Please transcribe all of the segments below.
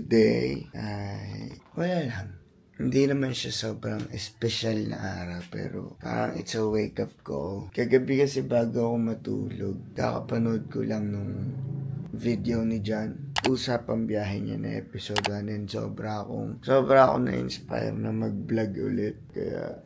today ay wala lang. Hindi naman siya sobrang espesyal na araw pero parang it's a wake up call. Kagabi kasi bago ako matulog, kakapanood ko lang nung video ni John. Usapang biyahe niya na episode 1 and sobra akong na-inspire na mag-vlog ulit. Kaya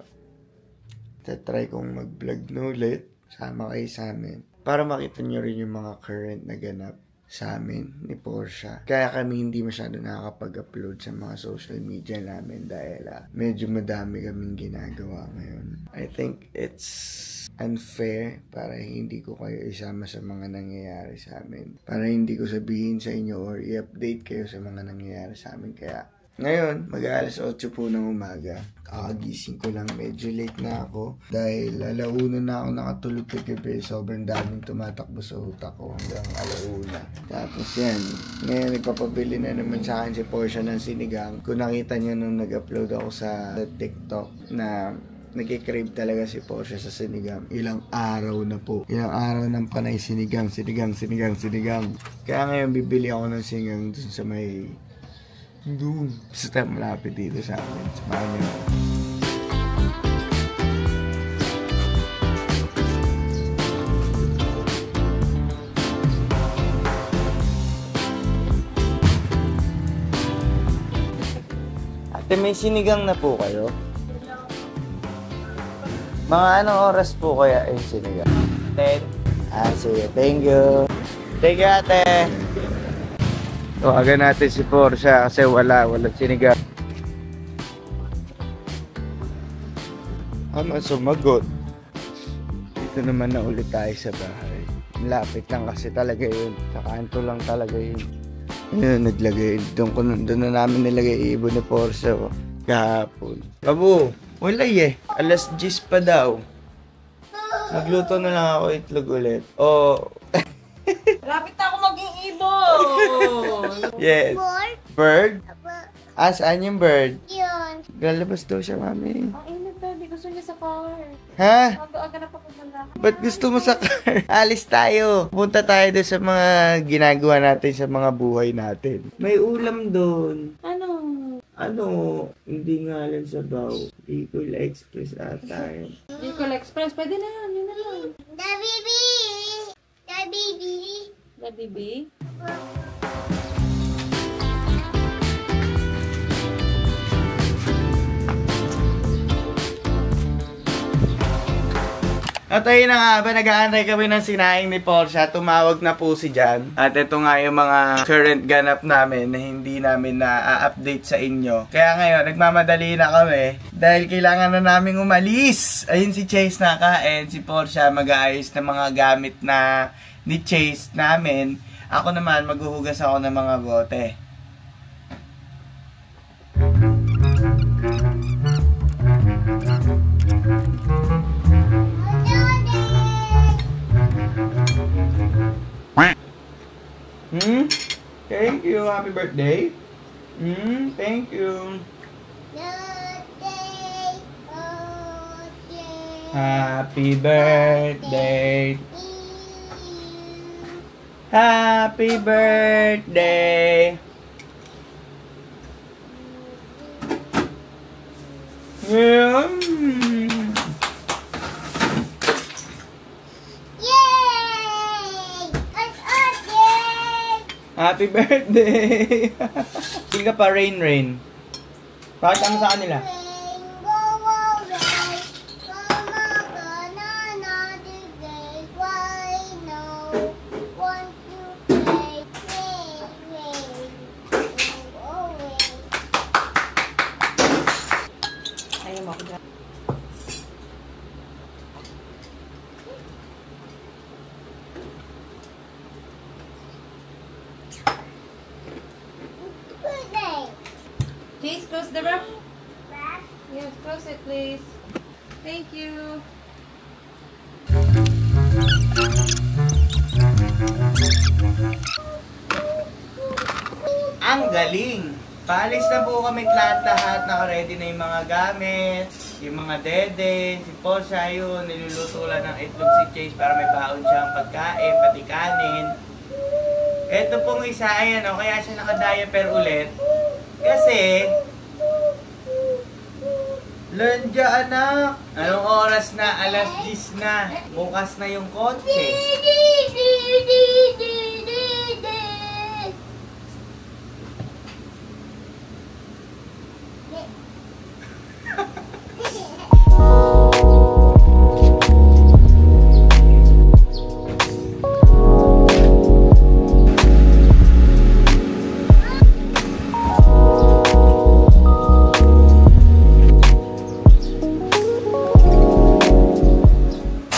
tatry kong mag-vlog na ulit. Sama kayo sa amin. Para makita niyo rin yung mga current na ganap sa amin ni Portia. Kaya kami hindi masyado nakakapag-upload sa mga social media namin dahil medyo madami kaming ginagawa ngayon. I think it's unfair para hindi ko kayo isama sa mga nangyayari sa amin. Para hindi ko sabihin sa inyo or i-update kayo sa mga nangyayari sa amin. Kaya ngayon, mag-aalas 8 po ng umaga. Kakagising ko lang. Medyo late na ako. Dahil alauna na ako nakatulog kagabi. Sobrang daming tumatakbo sa utak ko hanggang alauna. Tapos yan. Ngayon, nagpapabili na naman sa akin si Portia ng sinigang. Kung nakita niyo nung nag-upload ako sa TikTok na nagkikrave talaga si Portia sa sinigang. Ilang araw na po. Ilang araw ng panay sinigang. Kaya ngayon, bibili ako ng sinigang dun sa may doon. Basta malapit dito sa amin. Samahan niyo. Ate, may sinigang na po kayo? Mga anong oras po kaya yung sinigang? 10. Sige. Thank you. Thank you, ate. Tawagan natin si Portia kasi walang sinigang. Sumagot. Dito naman na ulit tayo sa bahay. Lapit lang kasi talaga yun. Sa kanto lang talaga yun. Ayun, naglagay. Doon na namin nilagay ibon ni Portia kahapon. Babu, wala alas 10 pa daw. Magluto na lang ako itlog ulit. Lapit na ako maging ibon! Yes. Bird? Saan yung bird? Yun. Lalabas daw siya, mami. Ang init, baby. Gusto niya sa car. Ha? Aga-aga na papunta. Ba't gusto mo sa car? Alis tayo. Punta tayo doon sa mga ginagawa natin sa mga buhay natin. May ulam doon. Ano? Hindi nga lang sabaw. Bicol Express ata yun. Bicol Express. Pwede na yan. Yun na lang. The baby. The baby? At ayun na nga ba, nag-aantay kami ng sinaing ni Portia. Tumawag na po si Jan. At ito nga yung mga current ganap namin na hindi namin na-update sa inyo. Kaya ngayon, nagmamadali na kami dahil kailangan na namin umalis. Ayun si Chase nakain, si Portia mag-aayos ng mga gamit na ni Chase namin. Ako naman, maghuhugas ako ng mga bote. Thank you. Happy birthday. Thank you. Happy birthday. Happy birthday. Happy birthday! Hindi ka pa rain. Pakita mo sa kanila. Ayaw mo ako dyan. Please close the ref. Yes, close it, please. Thank you. Ang galing! Paalis na po kami lahat. Naka-ready na yung mga gamit, yung mga dede. Si Portia yun, niluluto lang ng itlog si Chase para may baon siyang pagkain, pati kanin. Ito pong isa, ayan o, kaya siya naka-diaper ulit. Kasi, Lanja anak, anong oras na? Alas 10 na. Bukas na yung kotse.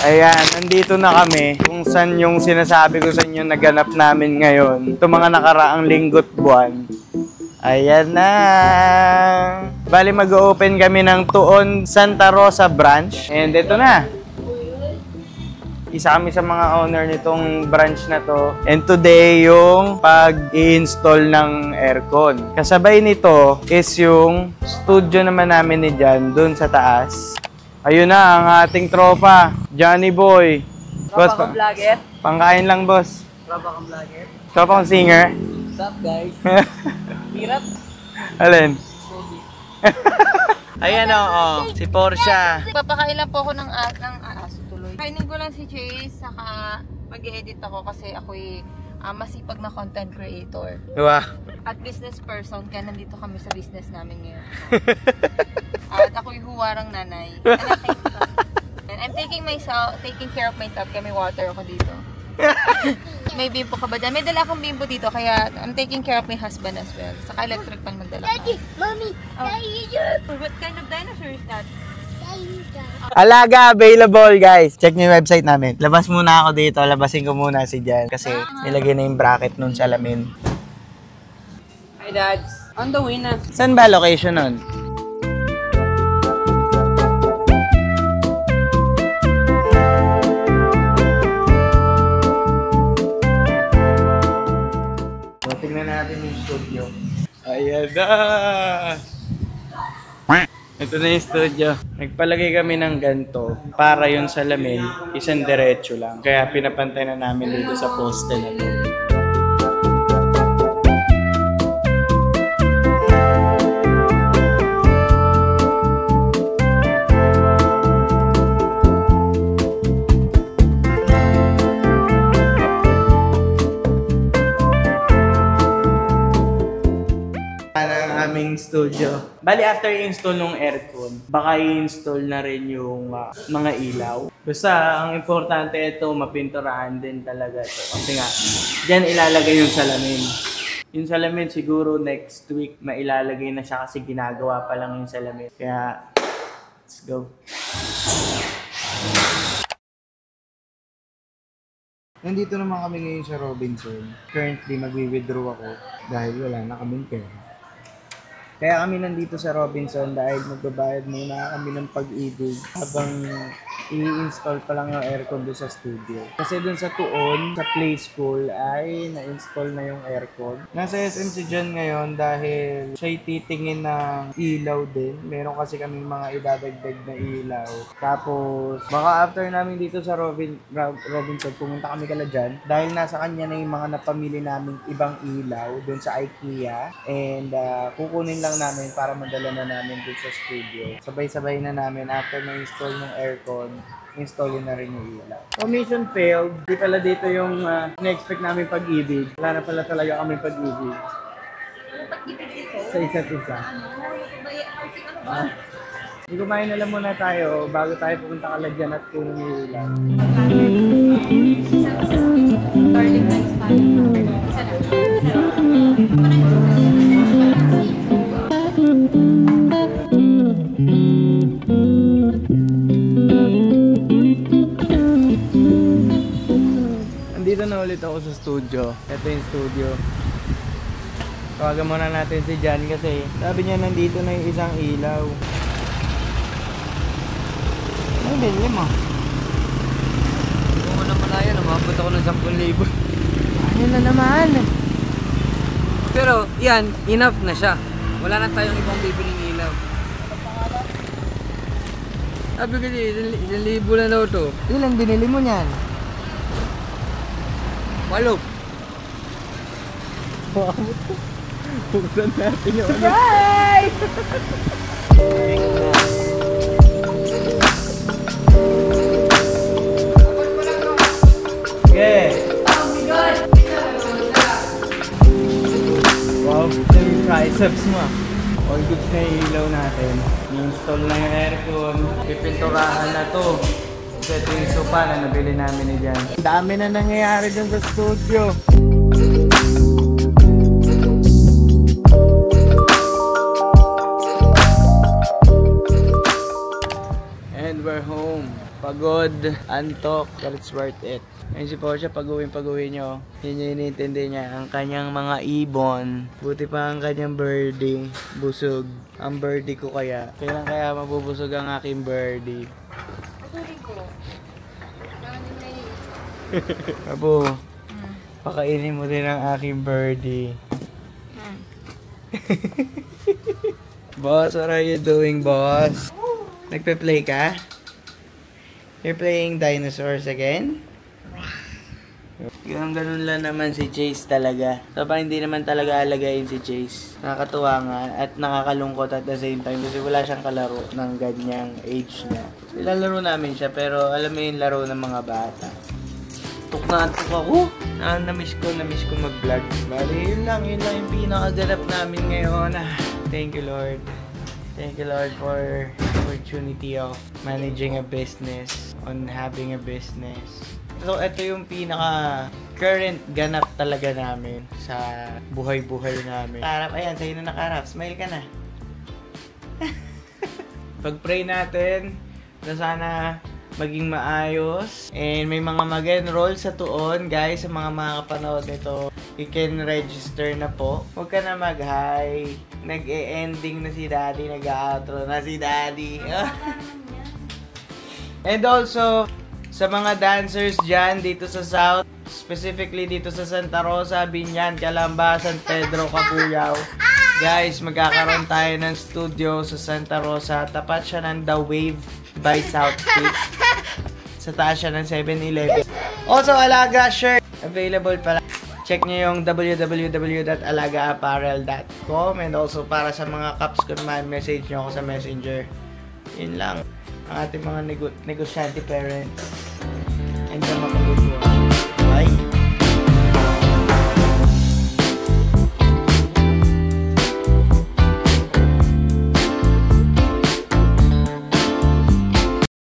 Ayan, nandito na kami kung saan yung sinasabi ko sa inyo naganap namin ngayon. Ito mga nakaraang linggo't buwan. Ayan na! Bali mag-open kami ng Tuon Santa Rosa branch. And ito na! Isa kami sa mga owner nitong branch na to. And today yung pag-i-install ng aircon. Kasabay nito is yung studio naman namin ni Jan dun sa taas. Ayun na ang ating tropa, Johnny Boy. Boss, Tropa kong vlogger. Pangkain lang, boss. Tropa kong vlogger. Tropa kong singer. What's up, guys? Hirap. Alin? Ayan o, si Portia. Papakain lang po ako ng aso tuloy. Kainin ko lang si Chase, saka mag-edit ako kasi ako'y masipag na content creator. Diba? At business person, kaya nandito kami sa business namin ngayon. At ako'y huwarang nanay. And I'm taking care of myself, kaya may water ako dito. May bimbo ka ba dyan? May dala akong bimbo dito, kaya I'm taking care of my husband as well. Saka electric pan magdala ka. Daddy, Mommy, dinosaur. What kind of dinosaur is that? Dinosaur. Alaga available, guys. Check nyo yung website namin. Labas muna ako dito. Labasin ko muna si Jan. Kasi nilagay na yung bracket nun sa lamin. Hi, Dads. On the way na. Saan ba location nun? Tingnan natin yung studio. Ayan na! Ito na yung studio. Nagpalagay kami ng ganito para yung salamin, isang diretso lang. Kaya pinapantay na namin dito sa poste na to. Aming studio. Bali, after i-install ng aircon, baka i-install na rin yung mga ilaw. Basta, ang importante ito, mapinturahan din talaga ito. Kasi nga, dyan ilalagay yung salamin. Yung salamin, siguro next week, mailalagay na siya kasi ginagawa pa lang yung salamin. Kaya, let's go. Nandito naman kami ngayon sa Robinson. Currently, magwi-withdraw ako dahil wala na kaming pera. Kaya kami nandito sa Robinson dahil magbabayad muna kami ng pag-ibig habang i-install pa lang yung aircon doon sa studio. Kasi doon sa Tuon, sa Play School, ay na-install na yung aircon. Nasa SM si John ngayon dahil siya'y titingin ng ilaw din. Meron kasi kami mga idadagdag na ilaw. Tapos, baka after namin dito sa Robinson, pumunta kami kala dyan. Dahil nasa kanya na yung mga napamili namin ibang ilaw doon sa IKEA. And kukunin lang namin para madala na namin dun sa studio. Sabay-sabay na namin after na-install ng aircon, installin na rin yung ilaw. So, mission failed. Di pala dito yung na-expect namin pag-ibig. Wala na pala talaga kami pag-ibig. Sa isa't isa. Hindi kumain na lang muna tayo bago tayo pupunta kalagyan at kunin yung ilaw. Garlic rice tayo. Isa na. Nandito na ulit ako sa studio. Ito yung studio. Tawagan muna natin si Jan kasi sabi niya nandito na yung isang ilaw. Ano binili mo? Kung ano malaya, namabot ako ng 10,000. Ano na naman? Pero, yan, enough na siya. Wala na tayong ibang bibiling ilaw. Sabi ko, 1,000 na daw to. Ilan binili mo niyan? 8. Buksan natin yung ano. Right! Yeah! Oh my God! Wow, yung triceps mo. All goods na yung ilaw natin. I-install na yung aircon. Pipinturahan na to. Kasi ito yung sopa na nabili namin ni Jan. Dami na nangyayari dyan sa studio. And we're home. Pagod, antok, but it's worth it. Ayun si Portia, pag-uwi nyo. Yun yung inintindi niya. Ang kanyang mga ibon. Buti pa ang kanyang birdie. Busog. Ang birdie ko kaya. Kailan kaya mabubusog ang aking birdie? Patuloy ko. Apo, pakainin mo din ang aking birdie. Boss, what are you doing, boss? Nagpe-play ka? You're playing dinosaurs again? Yung ganun lang naman si Chase talaga. So, hindi naman talaga alagayin si Chase. Nakakatuwa nga at nakakalungkot at the same time kasi wala siyang kalaro ng ganyang age niya. Nilalaro namin siya pero alam mo yung laro ng mga bata. Tuk na tuk ako. Na-miss ko mag-vlog. Bali, yun lang yung pinakaganap namin ngayon. Thank you, Lord. Thank you, Lord, for the opportunity of managing a business, on having a business. So, ito yung pinaka-current ganap talaga namin sa buhay-buhay namin. Karap, ayan, sa'yo na nakarap. Smile ka na. Pag-pray natin na sana maging maayos. And may mga mag-enroll sa tuon, guys, sa mga makakapanood nito. You can register na po. Huwag ka na mag-hi. Nag-e-ending na si Daddy. Nag-outro na si Daddy. And also, sa mga dancers dyan, dito sa South, specifically dito sa Santa Rosa, Binyan, Calamba, San Pedro, Cabuyao. Guys, magkakaroon tayo ng studio sa Santa Rosa. Tapat siya ng The Wave by Southgate. Sa taas siya ng 7-Eleven. Also, Alaga shirt. Available pala. Check nyo yung www.alagaapparel.com. And also, para sa mga caps ko naman, message nyo ako sa Messenger. Yun lang. Ang ating mga negosyante parents. And sa mga